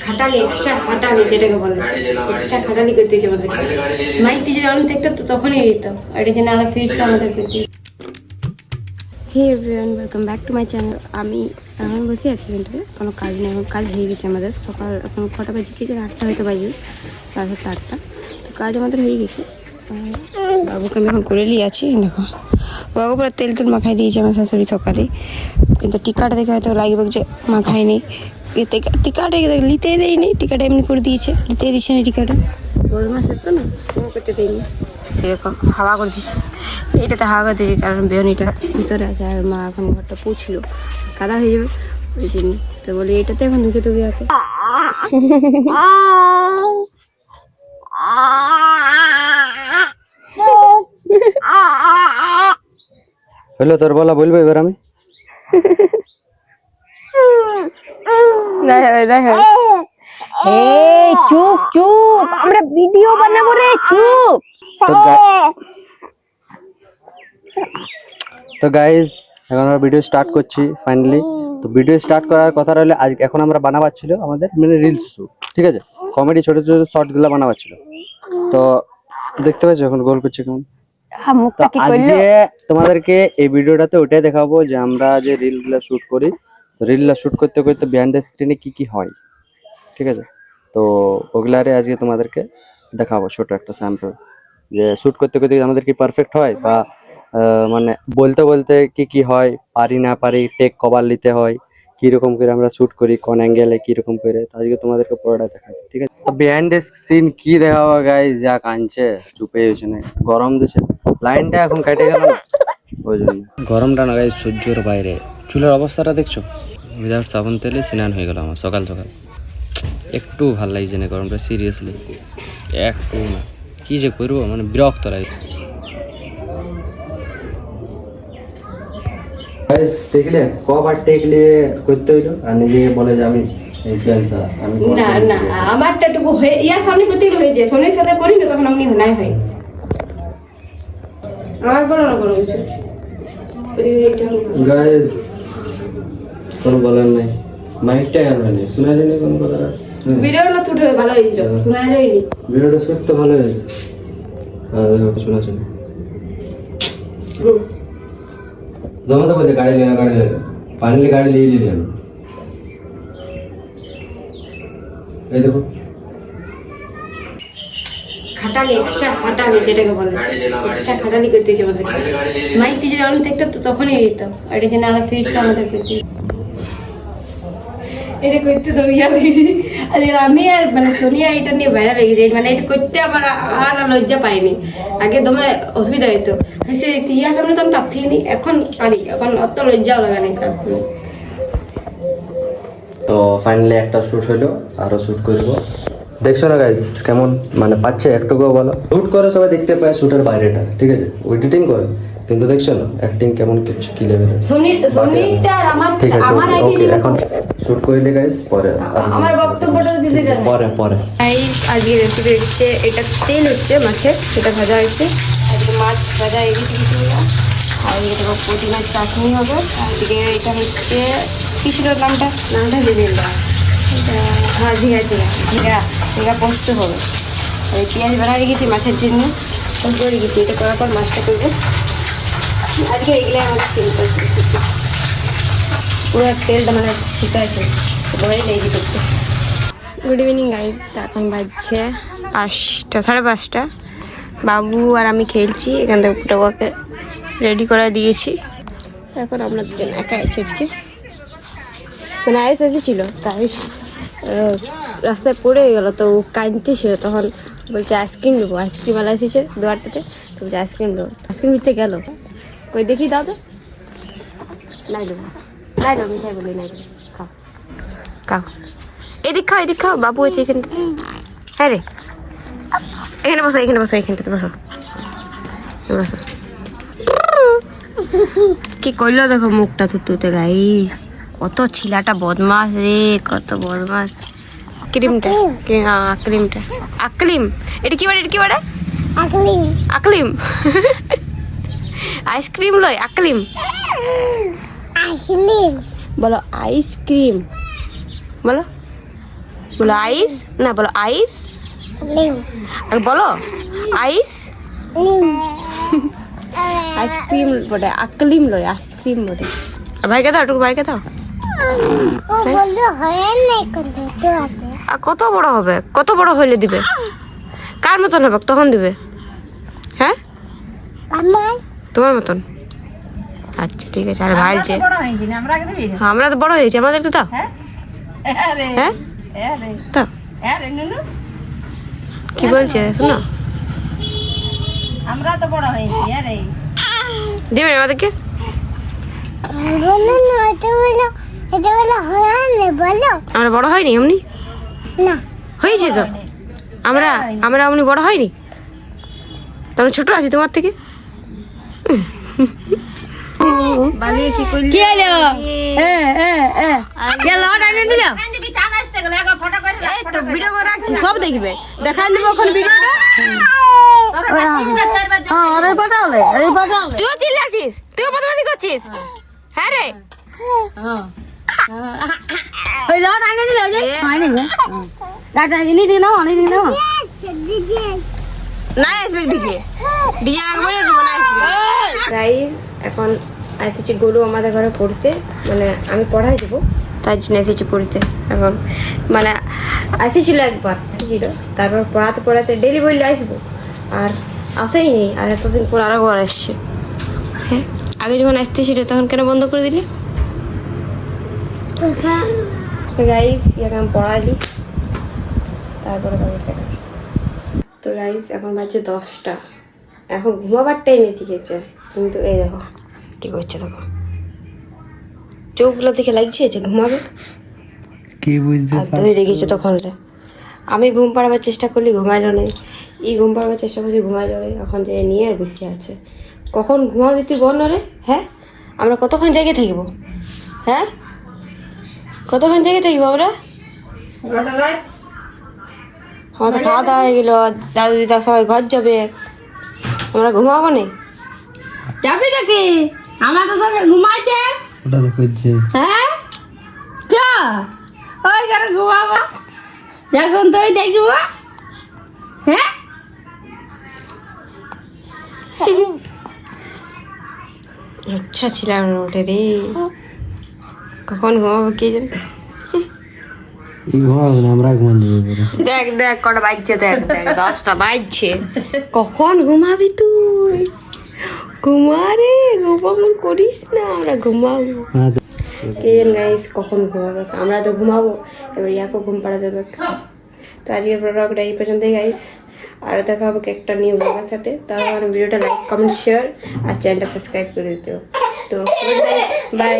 খাটালি extra খাটালি যেটাকে বলে extra খাটালি করতে হচ্ছে আমাদের মাইকটি যদি অনেক থাকতো তো তখনই দিত আর এটা যে না ফিরতো আমাদের প্রতি। Hey everyone, welcome back to my channel. আমি এখন বসে আছি কিন্তু কোনো কাজ নেই, এখন কাজ হয়ে গেছে আমাদের। সকাল এখন কটা বাজে কি যেন 8টা হয়তো বাজে, 7:30 8টা। তো কাজ আমাদের হয়ে গেছে। বাবুকে আমি এখন করে নিয়ে আছি। দেখো বাবু পুরো তেল তুল মাখাই দিয়েছে আমার শাশুড়ি সকালে, কিন্তু টিকাটা দেখে হয়তো লাগবে যে মাখায়নি। টিকাটা লিতে দেয়নি, টিকাটা এমনি করে দিয়েছে, লিতে দিচ্ছে না টিকাটা। বদমাসের তো না, করতে দেয়নি। এরকম হাওয়া করে দিচ্ছে, এইটাতে হাওয়া করে দিয়েছে কারণ বেয়নিটা ভিতরে আছে। আর মা এখন ঘরটা পুছলো, কাদা হয়ে যাবে ওই জন্য। তো বলি এটাতে এখন ধুকে তুকে রাখে। হলো তোর বলা বলবো এবার আমি চুপ চুপ, আমরা ভিডিও বানাবো রে, চুপ। তো গাইজ এখন আমরা ভিডিও স্টার্ট করছি ফাইনালি। তো ভিডিও স্টার্ট করার কথা রইলে আজ এখন আমরা বানাবাচ্ছিল আমাদের মানে রিলস, ঠিক আছে, কমেডি ছোট ছোট শর্ট গুলা বানাবাচ্ছিল। তো দেখতে পাচ্ছ এখন গোল করছে কেমন। তো আজকে তোমাদেরকে এই ভিডিওটাতে ওটাই দেখাবো যে আমরা যে রিল গুলা শুট করি, তো রিল গুলা শুট করতে করতে বিহাইন্ড দ্য স্ক্রিনে কি কি হয়, ঠিক আছে। তো ওগুলারে আজকে তোমাদেরকে দেখাবো ছোট একটা স্যাম্পল, যে শুট করতে করতে আমাদের কি পারফেক্ট হয় বা মানে বলতে বলতে কি কি হয়, পারি না পারি, টেক কভার নিতে হয়, কিরকম করে আমরা শুট করি, কোন অ্যাঙ্গেলে কিরকম করে। তো আজকে তোমাদেরকে পুরোটা দেখাচ্ছি, ঠিক আছে। তো বিহাইন্ড দ্য সিন কি দেখাবো গাইস, যা কাঁদছে চুপে হয়েছে না, গরম দিছে, লাইনটা এখন কেটে গেল না ওই জন্য। গরমটা না গাইস সহ্যের বাইরে। চুলের অবস্থাটা দেখছো, উইদাউট সাবান তেলে স্নান হয়ে গেল আমার সকাল সকাল। একটু ভাল লাগছে না গরমটা, সিরিয়াসলি একটু না। কি যে করবো, মানে বিরক্ত লাগে। দেখলে কবার টেকলে করতে হইলো, আর নিজে বলে যে আমি ইনফ্লুয়েন্সার, আমি না না আমারটা টুকু হয়ে ইয়ার সামনে করতে হয়ে যায়, সোনের সাথে করি না তখন আমি নাই হয় আমার বলো না কোনো কিছু। গাইস কোনো বলার নাই, মাইকটা কেন হয়নি, শোনা যায়নি কোনো কথা। ভিডিওটা শুট হয়ে ভালো হয়েছিল, শোনা যায়নি। ভিডিওটা শুট তো ভালো হয়েছে, আর শোনা যায়নি। জমা তো বলছে গাড়ি লেগে ফাইনালি গাড়ি নিয়ে নিলি আমি। এই দেখো খাটালি এক্সট্রা খাটালি যেটাকে বলে এক্সট্রা খাটালি করতে হচ্ছে আমাদের মাইকটি যদি অনেক থাকতো তো তখনই দিত আর এটা যে না ফিরতো আমাদের প্রতি। এটা করতে তো আমি আর মানে সোনিয়া এটা নিয়ে ভাইরাল হয়ে গেছে, মানে এটা করতে আমার আর লজ্জা পাইনি। আগে তোমার অসুবিধা হইতো, ইয়ার সামনে তো আমি পাচ্ছিনি, এখন পারি, এখন অত লজ্জাও লাগে না। তো ফাইনালি একটা শুট হলো, আরো শুট করবো। দেখছো না গাইস কেমন মানে পাচ্ছে, একটুকুও বলো। শুট করে সবাই দেখতে পায় শুটের বাইরেটা, ঠিক আছে, এডিটিং করে, কিন্তু দেখছো না অ্যাক্টিং কেমন কি লেভেলের। সোনিটা আর আমার ঠিক আছে, আমার ওকে এখন শুট করলে গাইস পরে আমার বক্তব্যটা দিতে জানো পরে পরে। আজকে রেসিপি হচ্ছে, এটা তেল হচ্ছে মাছের, সেটা ভাজা হচ্ছে। আজকে মাছ ভাজা হয়ে গেছে কিছু, আর এটা পুদিনার চাটনি হবে। আর এদিকে এটা হচ্ছে কি ছিল নামটা ভেবে এটা, হ্যাঁ জিরা জিরা জিরা জিরা পোস্ত হবে। আর পেঁয়াজ বানাই রেখেছি মাছের জন্য, করে রেখেছি। এটা করার পর মাছটা করবে। আজকে এগুলো আমার সিম্পল রেসিপি, পুরো তেলটা মানে ঠিক আছে সবাই রেডি করছে। গুড ইভিনিং গাইজ, এখন বাজছে 5টা 5:30। বাবু আর আমি খেলছি, এখান থেকে ফুটাবাকে রেডি করে দিয়েছি। এখন আমরা দুজন একা আছি আজকে, মানে আয়ুষ এসেছিল, তা আয়ুষ রাস্তায় পড়ে গেলো, তো কাঁদতেছিল। তখন বলছে আইসক্রিম নেবো, আইসক্রিমওয়ালা এসেছে দোয়ারটাতে, তো বলছে আইসক্রিম নেবো। আইসক্রিম নিতে গেল, কই দেখি দাও তো, নাই দেবো নাই দেবো মিঠাই বলি নাই দেবো, খাও খাও, এদিক খাও বাবু আছে এখানটাতে। হ্যাঁ রে, এখানে বসো এখানটাতে বসো বসো। কি করলো দেখো মুখটা থুতুতে গাইস, কত ছিলাটা বদমাস রে, কত বদমাস। ক্রিমটা ক্রিমটা আকলিম, এটা কি বলে আকলিম আইসক্রিম লয় আকলিম বলো, আইসক্রিম বলো। বলো আইস, না বলো আইস, বলো আইস। আইসক্রিম বটে, আকলিম লয়, আইসক্রিম বটে। ভাইকে দাও, একটু ভাইকে দাও। আর কত বড় হবে, কত বড় হইলে দিবে? কার মতন হবে তখন দিবে? হ্যাঁ তোমার মতন। আচ্ছা ঠিক আছে। আর ভাই যে আমরা তো বড় হয়েছি, আমাদেরকে দাও। হ্যাঁ দাও। কি বলছে শোনো, আমরা তো বড় হয়েছি। আরে দিবেন আমাদেরকে? আমরা বড় হয়নি এমনি, হয়েছে তো। আমরা আমরা এমনি বড় হয়নি, তোমরা ছোট আছি তোমার থেকে। বানিয়ে কি করলি? কি হলো? এই তো ভিডিও করে রাখছি, সব দেখবে। দেখাই দেবো এখন ভিডিওটা। তুইও চিল্লাছিস, তুইও বদমাশি করছিস। হ্যাঁ রে, না আসবে ডিজে, ডিজে আমি বলে দেবো না আসবে। গাইস এখন এসেছি গরু আমাদের ঘরে পড়তে, মানে আমি পড়াই দেবো, তার জন্য এসেছি পড়তে। এখন মানে এসেছিল একবার, এসেছিল, তারপর পড়াতে পড়াতে ডেলি বললে আসবো, আর আসেই নেই। আর এতদিন পর আরো ঘর আসছে। হ্যাঁ, আগে যখন আসতেছিল তখন কেন বন্ধ করে দিলে? গাইস এখন আমি পড়াইলি, তারপরে বাড়ির কাছে। তো গাইস এখন বাজছে 10টা, এখন ঘুমাবার টাইম এসে গেছে, কিন্তু এই দেখো কি করছে, দেখো চোখগুলো দেখে লাগছে যে ঘুমাবে। কি বুঝতে আর ধরে রেখেছে তখন। আমি ঘুম পাড়াবার চেষ্টা করলি ঘুমাইলো নেই, ঘুম পাড়াবার চেষ্টা করছি ঘুমাইলো নেই। এখন যে নিয়ে আর বসে আছে, কখন ঘুমাবি তুই বল না রে? হ্যাঁ, আমরা কতক্ষণ জেগে থাকবো? হ্যাঁ, কতক্ষণ জেগে থাকবো আমরা? আমাদের খাওয়া দাওয়া হয়ে গেল, দাদু দিদা সবাই ঘর যাবে, আমরা ঘুমাবো না? যাবি নাকি আমাদের সঙ্গে ঘুমাইতে? ওটা তো করছে। হ্যাঁ চা ওই ঘরে ঘুমাবো যখন তুই দেখবো। হ্যাঁ আচ্ছা ছিলাম ওঠে রে, কখন ঘুমাবো কে জানে। ঘুমাবো না, আমরা ঘুমান দেবো। দেখ দেখ কটা বাজছে, দেখ দেখ 10টা বাজছে। কখন ঘুমাবি তুই? ঘুমা রে, ঘুমাবো করিস না, আমরা ঘুমাবো। কে গাইস কখন ঘুমাবো? আমরা তো ঘুমাবো, এবার ইয়াকেও ঘুম পাড়া দেবে। তো আজকের ব্লগটা এই পর্যন্তই গাইস, আর দেখা হবে একটা নিউ ব্লগের সাথে। তার মানে ভিডিওটা লাইক কমেন্ট শেয়ার আর চ্যানেলটা সাবস্ক্রাইব করে দিতে। তো গুড নাইট, বাই।